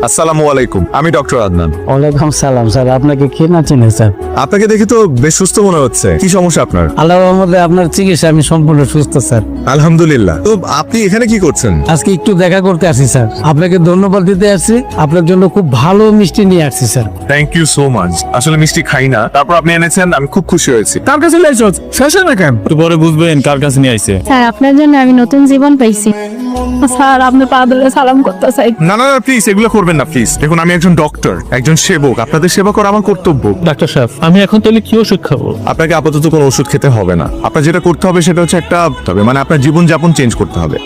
আসসালামু আলাইকুম, আমি ডক্টর আদনান। ওয়ালাইকুম সালাম স্যার, আপনাকে কে না চিনে স্যার? আপনাকে দেখে তো বেশ সুস্থ মনে হচ্ছে। কি সমস্যা আপনার? আল্লাহর রহমতে আপনার চিকিৎসা আমি সম্পূর্ণ সুস্থ স্যার। আলহামদুলিল্লাহ। তো আপনি এখানে কি করছেন? আজকে একটু দেখা করতে আসি স্যার, আপনাকে ধন্যবাদ দিতে আসছি। আপনার জন্য খুব ভালো মিষ্টি নিয়ে আসছি sir. Thank you so much. আসলে মিষ্টি খাই না, তারপর আপনি এনেছেন, আমি খুব খুশি হয়েছি। কার কাছে লাইছো শেষ না কেন? একটু পরে বুঝবেন কার কাছে নিয়ে আইছে। স্যার আপনার জন্য আমি নতুন জীবন পাইছি। স্যার আপনি পা ধরে সালাম করতে চাই। না না প্লিজ এগুলো করবেন না প্লিজ। দেখুন আমি একজন ডক্টর, একজন সেবক, আপনাদের সেবা করা আমার কর্তব্য। ডাক্তার সাহেব, আমি এখন তাহলে কি ওষুধ খাবো? আপনাকে আপাতত কোনো ওষুধ খেতে হবে না। আপনার যেটা করতে হবে সেটা হচ্ছে মানে আপনার জীবনযাপন চেঞ্জ করতে হবে।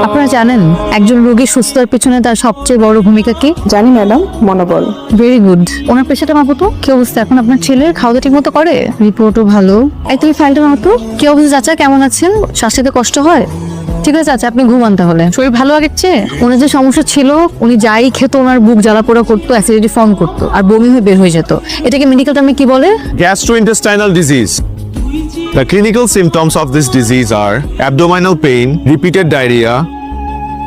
আপনারা জানেন একজন রোগীর সুস্থতার পেছনে তার সবচেয়ে বড় ভূমিকা কি? জানি ম্যাডাম, মনোবল। Very good. ওনার পেশাটা মাপতো কি অবস্থা এখন? আপনার ছেলের খাওয়া ঠিক মতো করে? রিপোর্টও ভালো। এই তুমি ফাইলটা মাপতো কি অবস্থা? চাচা কেমন আছেন? শ্বাস নিতে কষ্ট হয়? ঠিক আছে চাচা, আপনি ঘুমান তাহলে। শরীর ভালো আগের চেয়ে? ওনার যে সমস্যা ছিল, উনি যাই খেত ওনার বুক জ্বালা পোড়া করতো, অ্যাসিডিটি ফর্ম করতো আর বমি হয়ে বের হয়ে যেত। এটাকে মেডিকেল টার্মে কি বলে? Gastrointestinal disease. The clinical symptoms of this disease are abdominal pain, repeated diarrhea.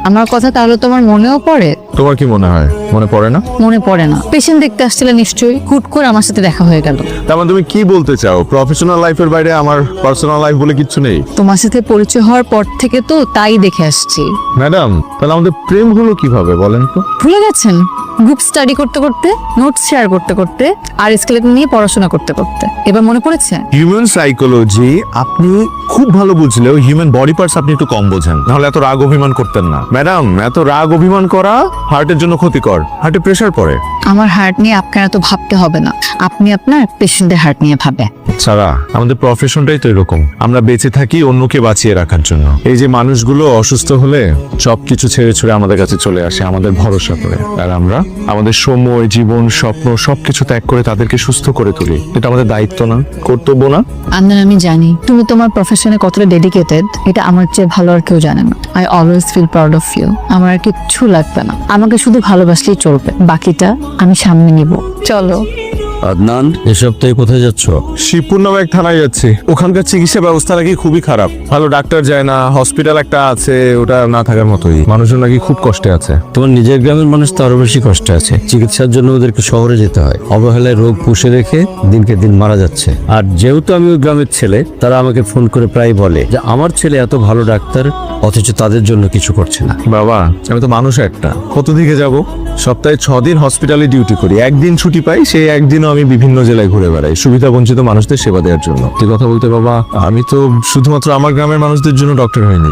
আমার কথা তাহলে তোমার মনেও পড়ে? তোমার কি মনে হয় মনে পড়ে না? মনে পড়ে না। পেশেন্ট দেখতে আসছিলে নিশ্চয়ই, হুট করে আমার সাথে দেখা হয়ে গেল। তার মানে তুমি কি বলতে চাও প্রফেশনাল লাইফের বাইরে আমার পার্সোনাল লাইফ বলে কিচ্ছু নেই? তোমার সাথে পরিচয় হওয়ার পর থেকে তো তাই দেখে আসছি। ম্যাডাম তাহলে আমাদের প্রেম হলো কিভাবে বলেন তো? ভুলে গেছেন? গ্রুপ স্টাডি করতে করতে, নোটস শেয়ার করতে করতে আর স্কেলেট নিয়ে পড়াশোনা করতে করতে। এবার মনে পড়েছে? হিউম্যান সাইকোলজি আপনি খুব ভালো বুঝলেও হিউম্যান বডি পার্টস আপনি একটু কম বোঝেন। নাহলে এত রাগ অভিমান করতেন না। ম্যাডাম এত রাগ অভিমান করা হার্টের জন্য ক্ষতিকর, হার্টে প্রেসার পড়ে। আমার হার্ট নিয়ে আপনার এত ভাবতে হবে না, আপনি আপনার পেশেন্টের হার্ট নিয়ে ভাবে। সারা আমাদের প্রফেশনটাই তো এরকম, আমরা বেঁচে থাকি অন্যকে বাঁচিয়ে রাখার জন্য। এই যে মানুষগুলো অসুস্থ হলে সবকিছু ছেড়ে ছুড়ে আমাদের কাছে চলে আসে আমাদের ভরসা করে, আর আমরা আমাদের সময়, জীবন, স্বপ্ন সবকিছু ত্যাগ করে তাদেরকে সুস্থ করে তুলি। এটা আমাদের দায়িত্ব না, কর্তব্য না? আন্দান, আমি জানি তুমি তোমার প্রফেশনে কতটা ডেডিকেটেড, এটা আমার চেয়ে ভালো আর কেউ জানে না। I always feel proud of you. আমার আর কিচ্ছু লাগবে না, আমাকে শুধু ভালোবাসলেই চলবে, বাকিটা আমি সামনে নিব। চলো। আদনান, এ সপ্তাহে কোথায় যাচ্ছ? শিবপুর নামে এক থানায় যাচ্ছি। ওখানকার চিকিৎসা ব্যবস্থা নাকি খুবই খারাপ, ভালো ডাক্তার যায় না, হসপিটাল একটা আছে ওটা না থাকার মতোই, মানুষজন নাকি খুব কষ্টে আছে। তোমার নিজের গ্রামের মানুষ তো আরো বেশি কষ্টে আছে। চিকিৎসার জন্য ওদেরকে শহরে যেতে হয়, অবহেলায় রোগ পুষে রেখে দিনকে দিন মারা যাচ্ছে। আর যেহেতু আমি ওই গ্রামের ছেলে, তারা আমাকে ফোন করে প্রায় বলে যে আমার ছেলে এত ভালো ডাক্তার অথচ তাদের জন্য কিছু করছে না। বাবা আমি তো মানুষ একটা, কত দিকে যাব? সপ্তাহে 6 দিন হসপিটালে ডিউটি করি, একদিন ছুটি পাই, সেই একদিনও আমি বিভিন্ন জেলায় ঘুরে বেড়াই সুবিধা বঞ্চিত মানুষদের সেবা দেওয়ার জন্য। এই কথা বলতে বাবা, আমি তো শুধুমাত্র আমার গ্রামের মানুষদের জন্য ডক্টর হইনি।